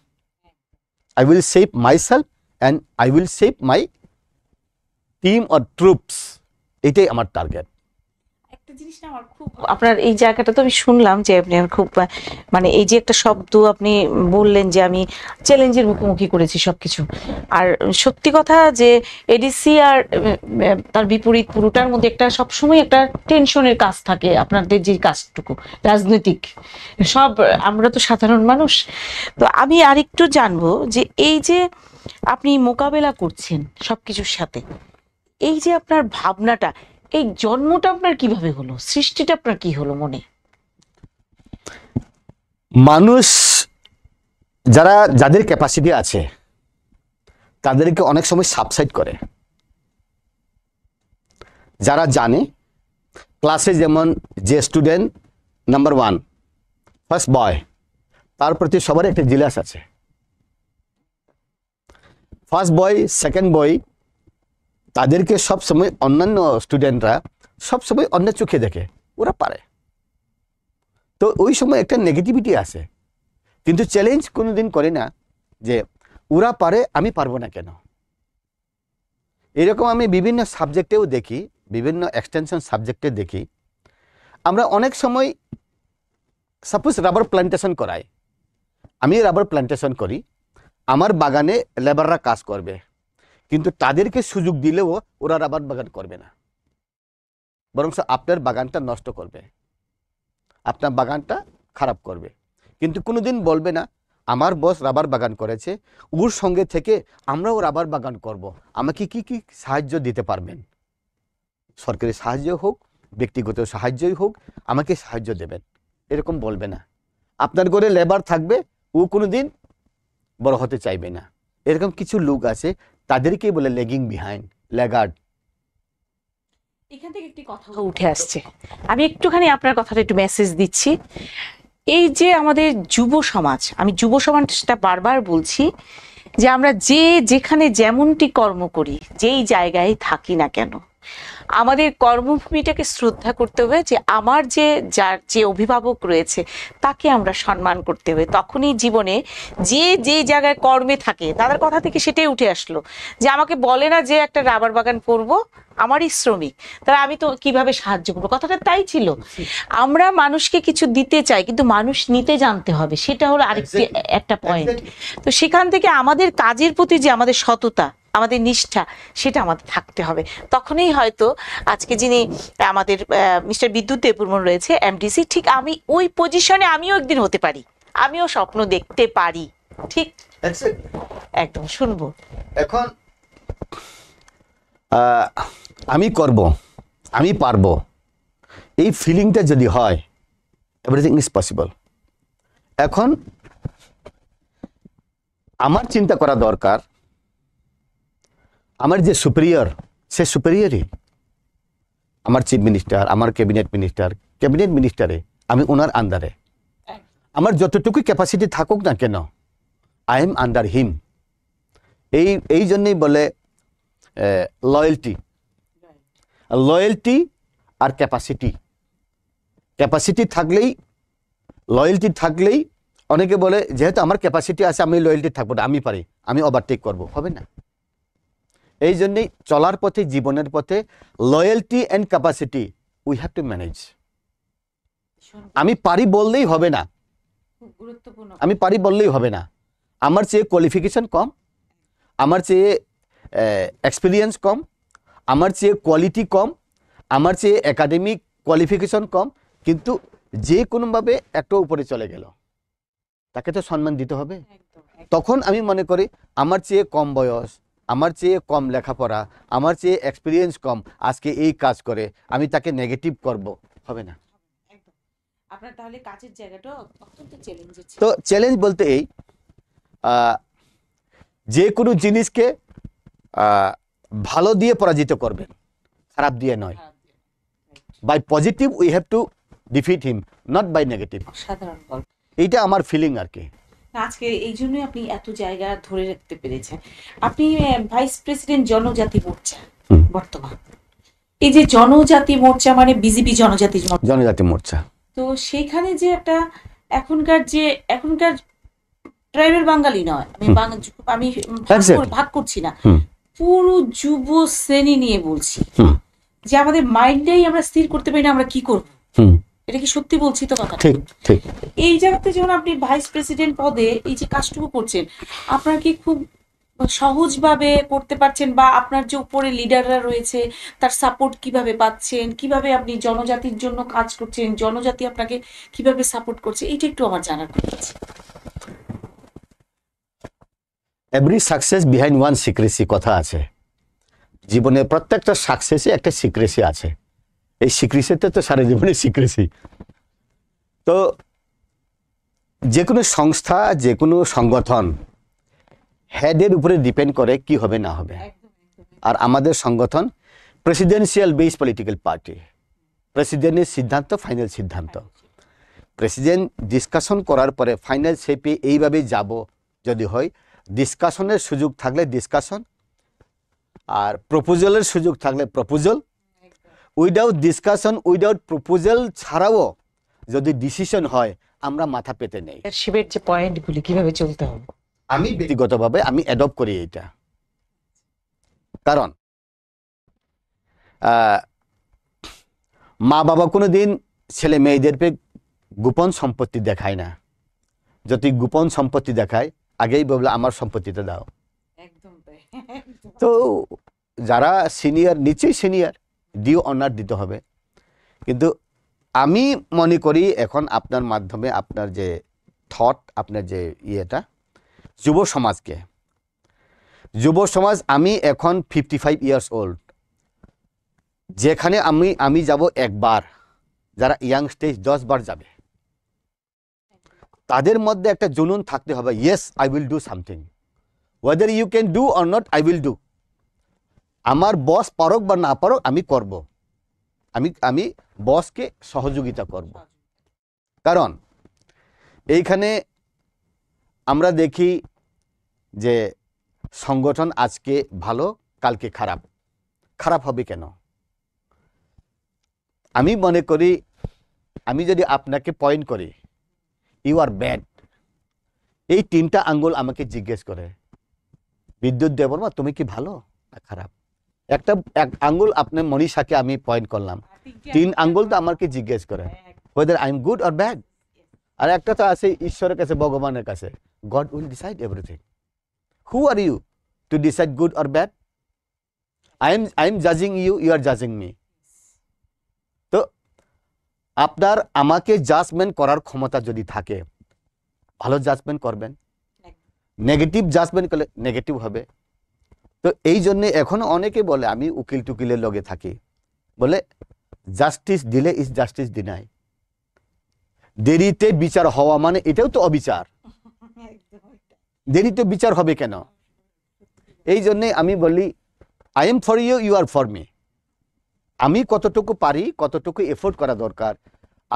I will save myself and I will save my team or troops. এটাই আমার টার্গেট। একটা জিনিস না আমার খুব, আপনার এই জায়গাটা তো আমি শুনলাম যে আপনি খুব, মানে এই যে একটা শব্দ আপনি বললেন যে আমি চ্যালেঞ্জের মুখোমুখি করেছি সবকিছু। আর সত্যি কথা যে এডিসি আর তার বিপরীত পুরোটার মধ্যে একটা সবসময় একটা টেনশনের কাজ থাকে। আপনাদের যে কাজটুকু রাজনৈতিক, সব আমরা তো সাধারণ মানুষ। তো আমি আরেকটু জানবো যে এই যে আপনি মোকাবেলা করছেন সবকিছুর সাথে, এই যে আপনার ভাবনাটা, এই জন্মটা আপনার কিভাবে হলো? সৃষ্টিটা আপনার কি হলো মনে? মানুষ যাদের ক্যাপাসিটি আছে তাদেরকে অনেক সময় সাবসাইড করে। যারা জানে ক্লাসে, যেমন যে স্টুডেন্ট নাম্বার 1 ফার্স্ট বয়, তার প্রতি সবার একটা জিলাস আছে। ফার্স্ট বয়, সেকেন্ড বয়, তাদেরকে সব সময় অন্যান্য স্টুডেন্টরা সব সময় অন্য চোখে দেখে, ওরা পারে। তো ওই সময় একটা নেগেটিভিটি আসে, কিন্তু চ্যালেঞ্জ কোনোদিন করে না যে ওরা পারে আমি পারবো না কেন। এরকম আমি বিভিন্ন সাবজেক্টেও দেখি, বিভিন্ন এক্সটেনশন সাবজেক্টে দেখি। আমরা অনেক সময় সাপোজ রাবার প্ল্যান্টেশন করায়, আমি রাবার প্ল্যান্টেশন করি, আমার বাগানে লেবাররা কাজ করবে, কিন্তু তাদেরকে সুযোগ দিলেও ওরা রাবার বাগান করবে না, বরং আপনার বাগানটা নষ্ট করবে, আপনার বাগানটা খারাপ করবে। কিন্তু কোনোদিন বলবে না আমার বস রাবার বাগান করেছে, ওর সঙ্গে থেকে আমরাও রাবার বাগান করব, আমাকে কি কি সাহায্য দিতে পারবেন, সরকারি সাহায্য হোক, ব্যক্তিগত সাহায্যই হোক, আমাকে সাহায্য দেবেন, এরকম বলবে না। আপনার ঘরে লেবার থাকবে, ও কোনোদিন বড় হতে চাইবে না। এরকম কিছু লোক আছে, তাদেরকেই বলে লেগিং বিহাইন্ড, ল্যাগার্ড। এখান থেকে একটি কথা উঠে আসছে, আমি একটুখানি আপনার কথাটা একটু মেসেজ দিচ্ছি। এই যে আমাদের যুব সমাজ, আমি যুব সমাজটা বারবার বলছি যে আমরা যেখানে যেমনটি কর্ম করি, যেই জায়গায় থাকি না কেন, আমাদের কর্মভূমিটাকে শ্রদ্ধা করতে হবে, যে আমার যে অভিভাবক রয়েছে তাকে আমরা সম্মান করতে হবে। তখনই জীবনে যে জায়গায় কর্মে থাকে তাদের কথা থেকে সেটাই উঠে আসলো, যে আমাকে বলে না যে একটা রাবার বাগান করব, আমারই শ্রমিক, তারা আমি তো কিভাবে সাহায্য করবো, কথাটা তাই ছিল। আমরা মানুষকে কিছু দিতে চাই, কিন্তু মানুষ নিতে জানতে হবে, সেটা হলো আরেকটি একটা পয়েন্ট। তো সেখান থেকে আমাদের কাজের প্রতি যে আমাদের সততা, আমাদের নিষ্ঠা, সেটা আমাদের থাকতে হবে। তখনই হয়তো আজকে যিনি আমাদের মিস্টার বিদ্যুৎ দেববর্মন রয়েছে, এমডিসি, ঠিক আমি ওই পজিশনে আমিও একদিন হতে পারি, আমিও স্বপ্ন দেখতে পারি। ঠিক একদম শুনবো। এখন আমি করব, আমি পারবো, এই ফিলিংটা যদি হয়, এভরিথিং ইজ পসিবল। এখন আমার চিন্তা করা দরকার, আমার যে সুপিরিয়র, সে সুপিরিয়রই আমার চিফ মিনিস্টার, আমার ক্যাবিনেট মিনিস্টারে আমি ওনার আন্ডারে, আমার যতটুকু ক্যাপাসিটি থাকুক না কেন, আই এম আন্ডার হিম। এই জন্যই বলে লয়্যালটি আর ক্যাপাসিটি থাকলেই, লয়্যালটি থাকলেই, অনেকে বলে যেহেতু আমার ক্যাপাসিটি আছে আমি লয়্যালটি থাকবো না, আমি পারি, আমি ওভারটেক করবো, হবে না। এই জন্যই চলার পথে, জীবনের পথে loyalty and capacity we have to manage. আমি পারি বললেই হবে না, আমি পারি বললেই হবে না, আমার চেয়ে কোয়ালিফিকেশন কম, আমার চেয়ে এক্সপিরিয়েন্স কম, আমার চেয়ে কোয়ালিটি কম, আমার চেয়ে একাডেমিক কোয়ালিফিকেশন কম, কিন্তু যে কোনোভাবে একটা উপরে চলে গেল, তাকে তো সম্মান দিতে হবে। তখন আমি মনে করি আমার চেয়ে কম বয়স, আমার চেয়ে কম লেখাপড়া, আমার চেয়ে এক্সপিরিয়েন্স কম, আজকে এই কাজ করে, আমি তাকে নেগেটিভ করব, হবে না। আপনার তাহলে কাজের জায়গাটা অত্যন্ত চ্যালেঞ্জিং। তো চ্যালেঞ্জ বলতে এই, যে কোনো জিনিসকে ভালো দিয়ে পরাজিত করবেন, খারাপ দিয়ে নয়। By positive we have to defeat him, not by negative. সাধারণ গল্প, এইটা আমার ফিলিং আর কি। আজকে এই জন্যই আপনি এত জায়গা ধরে রাখতে পেরেছেন। আপনি ভাইস প্রেসিডেন্ট জনজাতি মোর্চা বর্তমান, এই যে জনজাতি মোর্চা মানে বিজেপি জনজাতি মোর্চা, তো সেখানে যে একটা এখনকার ট্রাইবেল বাঙালি নয়, আমি ভাগ করছি না, পুরো যুব শ্রেণী নিয়ে বলছি, যে আমাদের মাইন্ডটাই আমরা স্থির করতে পারি না আমরা কি করব। এটা কি সত্যি বলছি তো কথা? ঠিক ঠিক। এই জায়গাতে যখন আপনি ভাইস প্রেসিডেন্ট পদে এই যে কাজটুকু করছেন, আপনার কি খুব সহজভাবে করতে পারছেন, বা আপনার যে উপরে লিডাররা রয়েছে তার সাপোর্ট কিভাবে পাচ্ছেন, কিভাবে আপনি জনজাতির জন্য কাজ করছেন, জনজাতি আপনাকে কিভাবে সাপোর্ট করছে, এইটা একটু আমার জানার আছে। Every success behind one secrecy কথা আছে, জীবনে প্রত্যেকটা সাকসেসে একটা সিক্রেসি আছে, এই সিক্রেসিতে তো সারা জীবনে সিক্রেসি। তো যে কোনো সংস্থা, যে কোনো সংগঠন হেডের উপরে ডিপেন্ড করে কি হবে না হবে। আর আমাদের সংগঠন প্রেসিডেন্সিয়াল বেস পলিটিক্যাল পার্টি, প্রেসিডেন্টের সিদ্ধান্ত ফাইনাল সিদ্ধান্ত, প্রেসিডেন্ট ডিসকাশন করার পরে ফাইনাল শেপে এইভাবে যাব। যদি হয় ডিসকাশনের সুযোগ থাকলে ডিসকাশন, আর প্রপোজালের সুযোগ থাকলে proposal, without discussion without proposal ছাড়াও যদি ডিসিশন হয় আমরা মাথা পেতে নেই। শিবের যে পয়েন্টগুলি কিভাবে চলতে হবে, আমি ব্যক্তিগতভাবে আমি অ্যাডপ্ট করি এটা, কারণ মা বাবা কোনোদিন ছেলে মেয়েদেরকে গোপন সম্পত্তি দেখায় না। যদি গোপন সম্পত্তি দেখায় আগেই বলবে আমার সম্পত্তিটা দাও। তো যারা সিনিয়র, নিচেই সিনিয়র, ডিউ অনার দিতে হবে। কিন্তু আমি মনে করি এখন আপনার মাধ্যমে আপনার যে থট, আপনার যে ইয়েটা যুব সমাজকে, যুব সমাজ, আমি এখন 55 ইয়ার্স ওল্ড, যেখানে আমি যাব একবার, যারা ইয়াং স্টেজ 10 বার যাবে, তাদের মধ্যে একটা জুনুন থাকতে হবে, yes I will do something, whether you can do or not I will do. আমার বস পারক বা না পারক আমি করব, আমি বসকে সহযোগিতা করব। কারণ এইখানে আমরা দেখি যে সংগঠন আজকে ভালো, কালকে খারাপ। খারাপ হবে কেন? আমি মনে করি, আমি যদি আপনাকে পয়েন্ট করি ইউ আর ব্যাড, এই 3টা আঙ্গুল আমাকে জিজ্ঞেস করে, বিদ্যুৎ দেববর্মা তুমি কি ভালো না খারাপ? এক আঙ্গুল আপনার মনীষাকে আমি পয়েন্ট করলাম, 3 আঙ্গুল তো আমাকে জিজ্ঞেস করে whether I am good or bad। আর একটা তো আছে ঈশ্বরের কাছে, ভগবানের কাছে, God will decide everything। Who are you to decide good or bad? I am judging you, you are judging me। তো আপনার আমাকে জাজমেন্ট করার ক্ষমতা যদি থাকে, ভালো জাজমেন্ট করবেন, নেগেটিভ জাজমেন্ট করলে নেগেটিভ হবে। তো এই জন্য এখনো অনেকে বলে, আমি উকিল টুকিলের লগে থাকি, বলে জাস্টিস দিলে ইজ জাস্টিস ডিনাই। দেরিতে বিচার হওয়া মানে এটাও তো অবিচার। দেরিতে বিচার হবে কেন? এই জন্যে আমি বলি I am for you, you are for me. আমি কতটুকু পারি, কতটুকু এফোর্ট করা দরকার,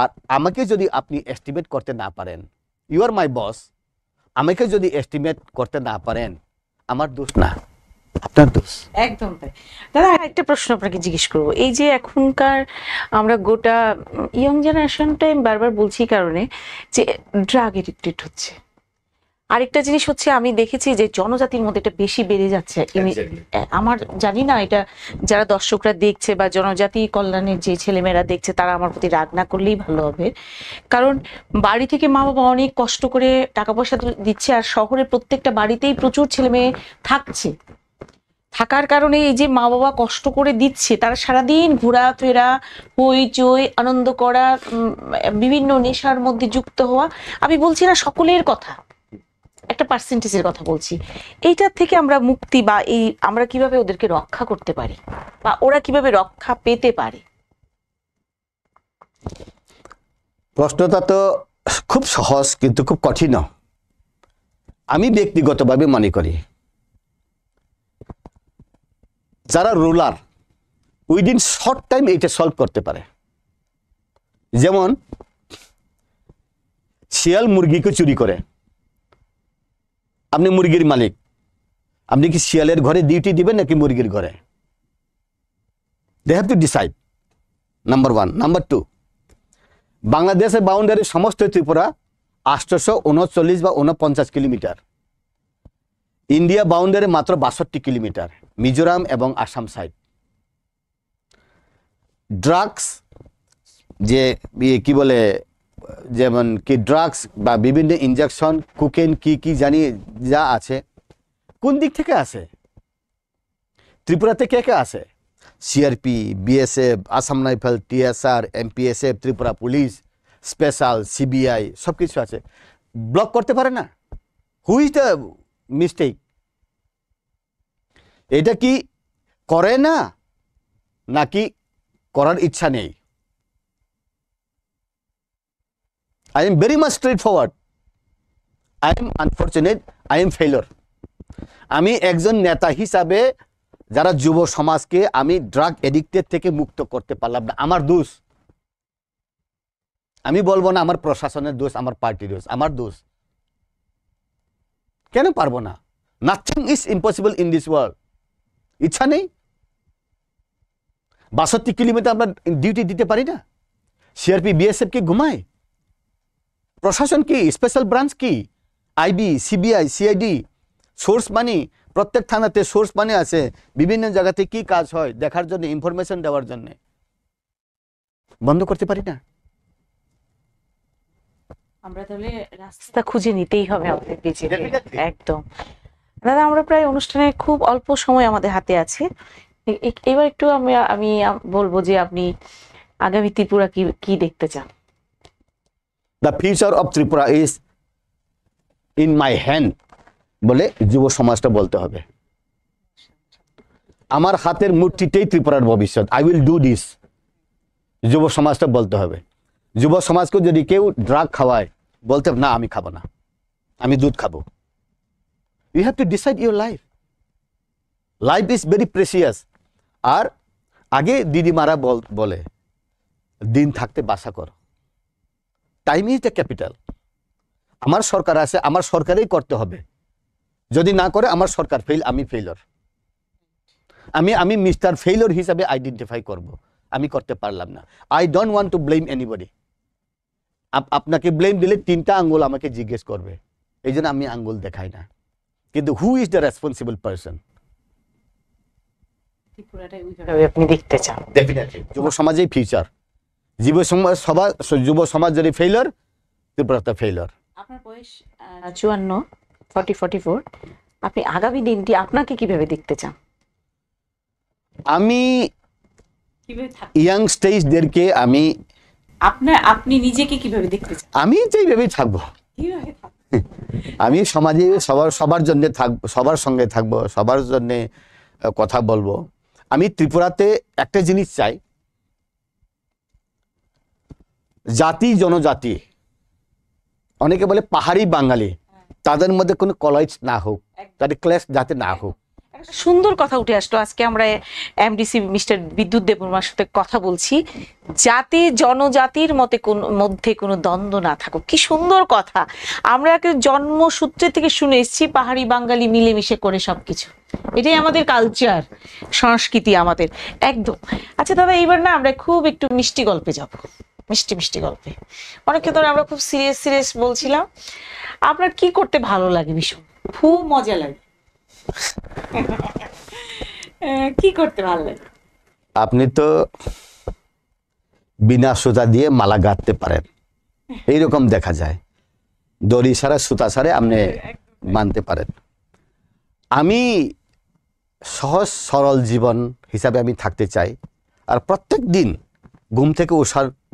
আর আমাকে যদি আপনি এস্টিমেট করতে না পারেন, ইউ আর মাই বস, আমাকে যদি এস্টিমেট করতে না পারেন, আমার দোষ না, আপনার দোষ। একদম তাই। দাদা একটা প্রশ্ন আপনাকে জিজ্ঞেস করবো, এই যে এখনকার আমরা গোটা ইয়ং জেনারেশনটাই বারবার বলছি কারণে যে ড্রাগ এডিক্টেড হচ্ছে, আরেকটা জিনিস হচ্ছে আমি দেখেছি যে জনজাতির মধ্যে এটা বেশি বেড়ে যাচ্ছে। আমার জানি না এটা যারা দর্শকরা দেখছে বা জনজাতি কল্যাণের যে ছেলেমেয়েরা দেখছে তারা আমার প্রতি রাগ না করলেই ভালো হবে, কারণ বাড়ি থেকে মা বাবা অনেক কষ্ট করে টাকা পয়সা দিচ্ছে, আর শহরে প্রত্যেকটা বাড়িতেই প্রচুর ছেলে মেয়ে থাকছে, থাকার কারণে এই যে মা বাবা কষ্ট করে দিচ্ছে, তারা সারাদিন ঘোরাফেরা, হইচই, আনন্দ করা, বিভিন্ন নেশার মধ্যে যুক্ত হওয়া, আমি বলছি না সকলের কথা, একটা পার্সেন্টেজের কথা বলছি, এইটার থেকে আমরা মুক্তি বা এই আমরা কিভাবে ওদেরকে রক্ষা করতে পারি বা ওরা কিভাবে রক্ষা পেতে পারে? প্রশ্নটা তো খুব সহজ কিন্তু খুব কঠিন। আমি ব্যক্তিগতভাবে মনে করি যারা রুলার উইদিন শর্ট টাইম এটা সলভ করতে পারে। যেমন শিয়াল মুরগিকে চুরি করে, আপনি মুরগির মালিক, আপনি কি শিয়ালের ঘরে ডিউটি দিবেন নাকি মুরগির ঘরে? They have to decide, number 1। Number 2, বাংলাদেশের বাউন্ডারি সমস্ত ত্রিপুরা 839 বা 49 কিলোমিটার, ইন্ডিয়া বাউন্ডারি মাত্র 62 কিলোমিটার, মিজোরাম এবং আসাম সাইড। ড্রাগস যে কি বলে, যেমন কি ড্রাগস বা বিভিন্ন ইনজেকশন, কোকেন, কি জানি যা আছে, কোন দিক থেকে আসে? ত্রিপুরাতে কে কে আসে? CRP, BSF, Assam rifle, TSR, MPSF, Tripura police, special, CBI, সব কিছু আছে। ব্লক করতে পারে না? Who is the mistake? এটা কি করে না নাকি করার ইচ্ছা নেই? I am very much straightforward. I am unfortunate, I am failure. আমি একজন নেতা হিসাবে যারা যুব সমাজকে আমি ড্রাগ এডিক্টেড থেকে মুক্ত করতে পারলাম না, আমার দোষ। আমি বলবো না আমার প্রশাসনের দোষ, আমার পার্টির দোষ, আমার দোষ। কেন পারবো না? Nothing is impossible in this world. ইচ্ছা নেই? 62 কিলোমিটার আমরা ডিউটি দিতে পারি না? সিআরপি, বিএসএফ কে ঘুমায়? প্রশাসন কি, স্পেশাল ব্রাঞ্চ কি, আইবি, সিবিআই, সিআইডি, সোর্স মানি, প্রত্যেক থানাতে সোর্স মানি আছে, বিভিন্ন জায়গাতে কি কাজ হয় দেখার জন্য, ইনফরমেশন দেওয়ার জন্য। বন্ধ করতে পারি না? আমরা তাহলে রাস্তা খুঁজে নিতেই হবে আমাদের নিজেকে। একদম দাদা, আমরা প্রায় অনুষ্ঠানে খুব অল্প সময় আমাদের হাতে আছে। এবার একটু আমি বলবো যে আপনি আগামী ত্রিপুরা কি দেখতে চান? The future of Tripura is in my hand বলে যুব সমাজটা বলতে হবে। আমার হাতের মুঠিতেই ত্রিপুরার ভবিষ্যৎ। আই উইল ডু দিস, যুব সমাজটা বলতে হবে। যুব সমাজকে যদি কেউ ড্রাগ খাওয়ায়, বলতে না আমি খাবো না, আমি দুধ খাবো। You have to decide your life. Life is very precious. আর আগে দিদিমারা বলে দিন থাকতে বাসা করো। Time is the capital. আমার সরকার আছে, আমার সরকারেই করতে হবে। যদি না করে আমার সরকার ফেল, আমি ফেইলর। আমি মিস্টার ফেইলর হিসাবে আইডেন্টিফাই করব। আমি করতে পারলাম না। I don't want to blame anybody. আপনাকে ব্লেম দিলে 3টা আঙ্গুল আমাকে জিজ্ঞেস করবে, এই জন্য আমি আঙ্গুল দেখাই না। কিন্তু হু ইজ দ্য রেসপন্সিবল পারসন? আপনি দেখতে চান ডেফিনেটলি যুব সমাজেই ফিউচার। যুব সমাজ যদি ফেইলর, ত্রিপুরাটা ফেইলর। আপনার বয়স 54, 44। আপনি আগামী দিনটি আপনাকে কিভাবে দেখতে চান? আমি ইয়াং স্টেজদেরকে আপনি নিজেকে কিভাবে দেখতে চান? আমি যেইভাবেই থাকবো। আমি সমাজে সবার জন্য থাকবো, সবার সঙ্গে থাকবো, সবার জন্য কথা বলবো। আমি ত্রিপুরাতে একটা জিনিস চাই, জাতি জনজাতি, অনেকে বলে পাহাড়ি বাঙালি, তাদের মধ্যে কোনো কলেজ না হোক, তাদের ক্লাস যাতে না হোক। সুন্দর কথা উঠে আসলো। আজকে আমরা এমডিসি মিস্টার বিদ্যুৎ দেববর্মার সাথে কথা বলছি, জাতি জনজাতির মধ্যে কোনো দ্বন্দ্ব না থাকুক। কি সুন্দর কথা। আমরা জন্মসূত্রে থেকে শুনে এসেছি পাহাড়ি বাঙালি মিলেমিশে করে সবকিছু। এটাই আমাদের কালচার, সংস্কৃতি আমাদের একদম। আচ্ছা দাদা, এইবার না আমরা খুব একটু মিষ্টি গল্পে যাব। মিষ্টি গল্পে অনেকে ধরে আমরা খুব সিরিয়াস বলছিলাম। আপনার কি করতে ভালো লাগে? ভীষণ খুব মজা লাগে। কি করতে ভালো লাগে? আপনি তো বিনা সুতা দিয়ে মালা গাঁথতে পারেন, এইরকম দেখা যায়। দড়ি ছাড়া সুতা ছাড়া আপনি মানতে পারেন। আমি সহজ সরল জীবন হিসাবে আমি থাকতে চাই। আর প্রত্যেক দিন ঘুম থেকে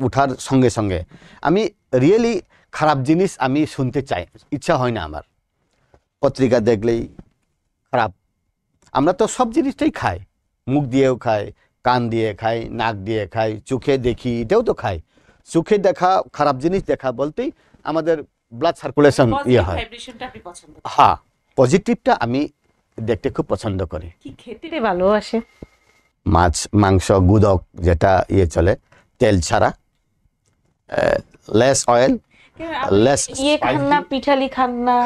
উঠার সঙ্গে সঙ্গে আমি রিয়েলি খারাপ জিনিস আমি শুনতে চাই, ইচ্ছা হয় না আমার। পত্রিকা দেখলেই খারাপ। আমরা তো সব জিনিসটাই খাই, মুখ দিয়েও খাই, কান দিয়ে খাই, নাক দিয়ে খাই, চোখে দেখি, এটাও তো খাই। চোখে দেখা খারাপ জিনিস দেখা বলতেই আমাদের ব্লাড সার্কুলেশন হয়। হ্যাঁ, পজিটিভটা আমি দেখতে খুব পছন্দ করি। কি খেতে ভালোবাসে? মাছ, মাংস, গুদক, যেটা চলে তেল ছাড়া, লেস অয়েল, লেস খান না, পিঠালি খান না?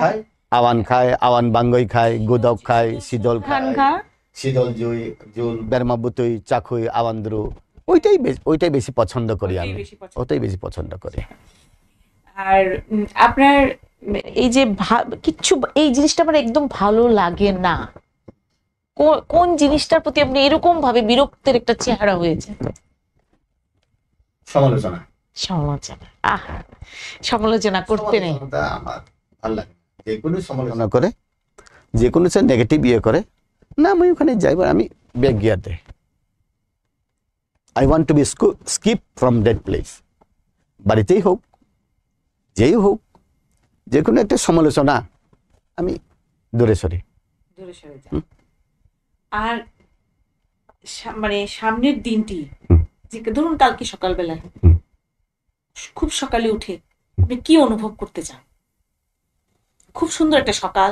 আওয়ান খায়, আওয়ান বাঙ্গই খায়, গুদক খায়, শীতল খায়, শীতল জুল, বেরমাবুতুই, চাকুই, আওয়ান্দ্রু, ওইটাই বেশি পছন্দ করি আমি। ওটাই বেশি পছন্দ করি। আর আপনার এই যে এই জিনিসটা আমার একদম ভালো লাগে না, কোন জিনিসটার প্রতি আপনি এরকম ভাবে বিরক্তের একটা চেহারা হয়েছে? সমালোচনা। সমালোচনা করতে নেই। আমার ভালো লাগে যে কোনো সমালোচনা করে, যে কোনো নেগেটিভ করে না, আমি ওখানে যাইব, আমি ব্যাক গিয়ার দেয়। I want to be skip from that place. বাড়িতেই হোক, যেই হোক, যে কোনো একটা সমালোচনা আমি দূরে সরি। আর মানে সামনের দিনটি, ধরুন কালকে সকালবেলা খুব সকালে উঠে আপনি কি অনুভব করতে চান? খুব সুন্দর একটা সকাল,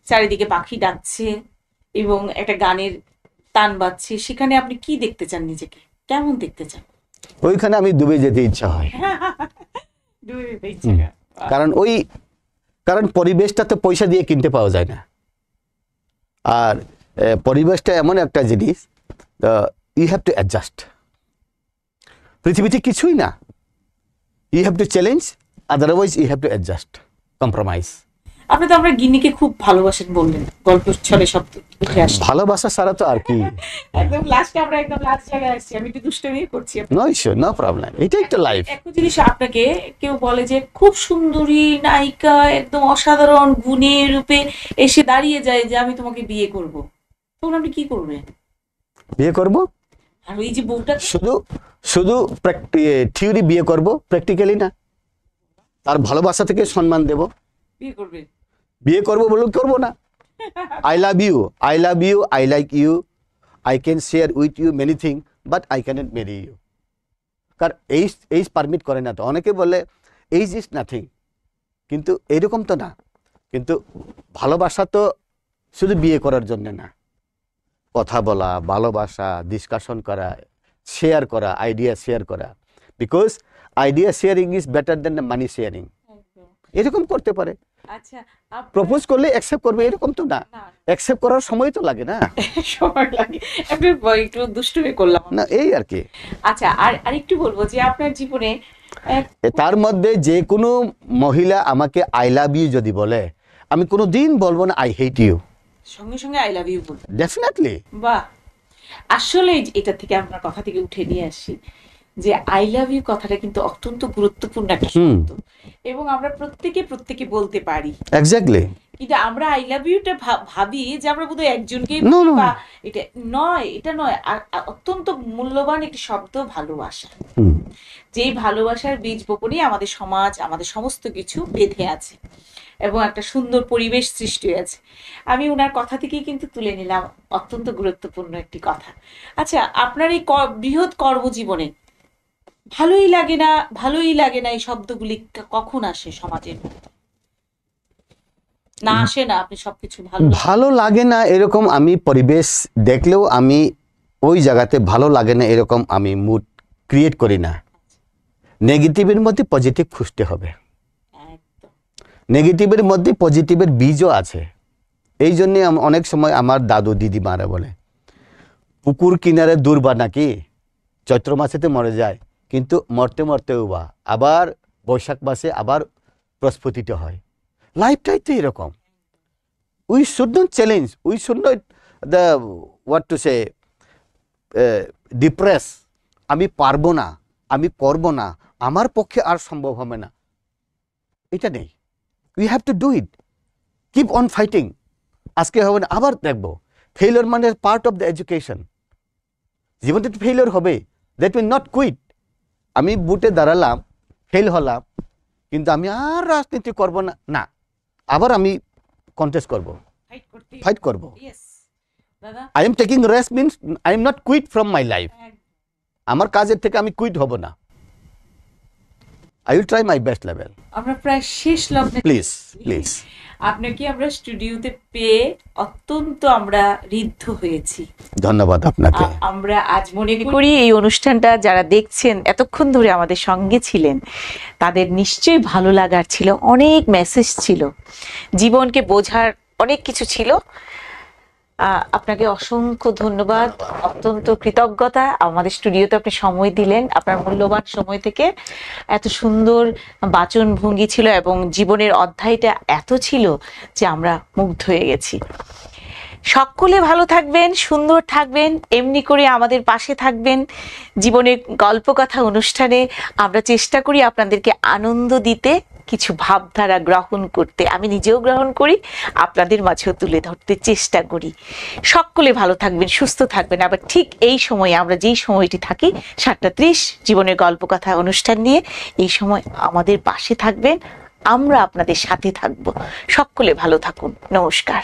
চারিদিকে পাখি ডাকছে এবং একটা গানের তান বাজছে, সেখানে আপনি কি দেখতে চান? নিজেকে কেমন দেখতে চান? ওইখানে আমি ডুবে যেতে ইচ্ছা হয়। কারণ পরিবেশটা তো পয়সা দিয়ে কিনতে পাওয়া যায় না। আর পরিবেশটা এমন একটা জিনিস, ইউ হ্যাভ টু অ্যাডজাস্ট। পৃথিবীতে কিছুই না, you have to challenge, otherwise you have to adjust, compromise. আপনি তো আমরা গিন্নিকে খুব ভালোবাসেন বললেন, গল্প ছলে শব্দ উঠে আসে। ভালোবাসা ছাড়া তো আর কি। একদম লাস্টে আমরা একদম লাস্ট জায়গায় আসছি, আমি একটু দুষ্টুমি করছি। নো ইস্যু, নো প্রবলেম, এটাই তো লাইফ। একটা জিনিস আপনাকে কেউ বলে যে খুব সুন্দরী নায়িকা, একদম অসাধারণ গুণে রূপে এসে দাঁড়িয়ে যায় যে আমি তোমাকে বিয়ে করব, তখন আপনি কি করবেন? বিয়ে করব। আর ওই যে বউটা শুধু শুধু থিওরি বিয়ে করব, প্র্যাকটিক্যালি না। তার ভালোবাসা থেকে সম্মান দেব, বিয়ে করবে, বিয়ে করব বলে করব না। I love you, I love you, I like you, I can share with you many thing, but I can't marry you. কারণ এইজ পারমিট করে না। তো অনেকে বলে এইজ ইজ নাথিং, কিন্তু এরকম তো না। কিন্তু ভালোবাসা তো শুধু বিয়ে করার জন্য না, কথা বলা, ভালোবাসা, ডিসকাশন করা, শেয়ার করা, আইডিয়া শেয়ার করা। Because idea sharing is better then money sharing. এরকম করতে পারে। আচ্ছা, প্রপোজ করলে অ্যাকসেপ্ট করবে এরকম তো না। অ্যাকসেপ্ট করার সময় তো লাগে না, সময় লাগে। একটু দুষ্টুমি করলাম না, এই আর কি। আচ্ছা, আর একটু বলবো যে আপনার জীবনে তার মধ্যে যে কোনো মহিলা আমাকে আই লাভ ইউ যদি বলে, আমি কোনো দিন বলবো না আই হেট ইউ, সঙ্গে সঙ্গে আই লাভ ইউ বলবো। ডেফিনেটলি। বাহ, আসলে এটা থেকে আপনার কথা থেকে উঠে নিয়ে আসি যে আই লাভ ইউ কথাটা কিন্তু অত্যন্ত গুরুত্বপূর্ণ একটা শব্দ, এবং আমরা প্রত্যেকে বলতে পারি। এক্স্যাক্টলি। কিন্তু আমরা আই লাভ ইউটা ভাবি যে আমরা বোধহয় একজনকে, এটা নয়, এটা নয়। অত্যন্ত মূল্যবান একটি শব্দ ভালোবাসা, যেই ভালোবাসার বীজ বপনে আমাদের সমাজ, আমাদের সমস্ত কিছু বেঁধে আছে এবং একটা সুন্দর পরিবেশ সৃষ্টি হয়েছে। আমি ওনার কথা থেকেই কিন্তু তুলে নিলাম অত্যন্ত গুরুত্বপূর্ণ একটি কথা। আচ্ছা, আপনার এই বৃহৎ কর্মজীবনে ভালোই লাগে না এই শব্দগুলি কখন আসে সমাজের? না আসে না, আপনি সবকিছু ভালো লাগে না এরকম আমি পরিবেশ দেখলেও আমি ওই জায়গাতে ভালো লাগে না এরকম আমি মুড ক্রিয়েট করি না। নেগেটিভের মধ্যে পজিটিভ খুঁজতে হবে, নেগেটিভের মধ্যে পজিটিভের বীজও আছে। এই জন্যে অনেক সময় আমার দাদু দিদিমারা বলে পুকুর কিনারে দুর্বা নাকি চৈত্র মাসেতে মরে যায়, কিন্তু মরতে মরতেও বা আবার বৈশাখ মাসে আবার প্রস্ফুটিত হয়। লাইফটাই তো এরকম। We should not challenge, we should not the what to say depress, আমি পারবো না, আমি করবো না, আমার পক্ষে আর সম্ভব হবে না, এটা নেই। We have to do it, keep on fighting. আজকে হবে না, আবার দেখবো। ফেইলিওর মানে পার্ট অফ দ্য এডুকেশন। জীবনে তো ফেইলিওর হবে, দ্যাট উইল নট কুইট। আমি বুটে দাঁড়ালাম, ফেল হলাম, কিন্তু আমি আর রাজনীতি করবো না, না, আবার আমি কন্টেস্ট করব, ফাইট করব। I am taking rest means I am not quit from my life. আমার কাজের থেকে আমি কুইট হব না। I will try my best level. আমরা প্রায় শেষ লগ্নে, প্লিজ প্লিজ। আপনাকে আমরা স্টুডিওতে পেয়ে অত্যন্ত আমরা ঋদ্ধ হয়েছি। ধন্যবাদ আপনাকে। আমরা আজ মনে করি এই অনুষ্ঠানটা যারা দেখছেন, এতক্ষণ ধরে আমাদের সঙ্গে ছিলেন, তাদের নিশ্চয়ই ভালো লাগার ছিল, অনেক মেসেজ ছিল, জীবনকে বোঝার অনেক কিছু ছিল। আপনাকে অসংখ্য ধন্যবাদ, অত্যন্ত কৃতজ্ঞতা। আমাদের স্টুডিওতে আপনি সময় দিলেন, আপনার মূল্যবান সময় থেকে। এত সুন্দর বাচন ভঙ্গি ছিল এবং জীবনের অধ্যায়টা এত ছিল যে আমরা মুগ্ধ হয়ে গেছি। সকলে ভালো থাকবেন, সুন্দর থাকবেন, এমনি করে আমাদের পাশে থাকবেন। জীবনের গল্পকথা অনুষ্ঠানে আমরা চেষ্টা করি আপনাদেরকে আনন্দ দিতে, কিছু ভাবধারা গ্রহণ করতে। আমি নিজেও গ্রহণ করি, আপনাদের মাঝেও তুলে ধরতে চেষ্টা করি। সকলে ভালো থাকবেন, সুস্থ থাকবেন। আবার ঠিক এই সময়ে আমরা যেই সময়টি থাকি 7:30 জীবনের গল্পকথা অনুষ্ঠান নিয়ে, এই সময় আমাদের পাশে থাকবেন, আমরা আপনাদের সাথে থাকব। সকলে ভালো থাকুন, নমস্কার।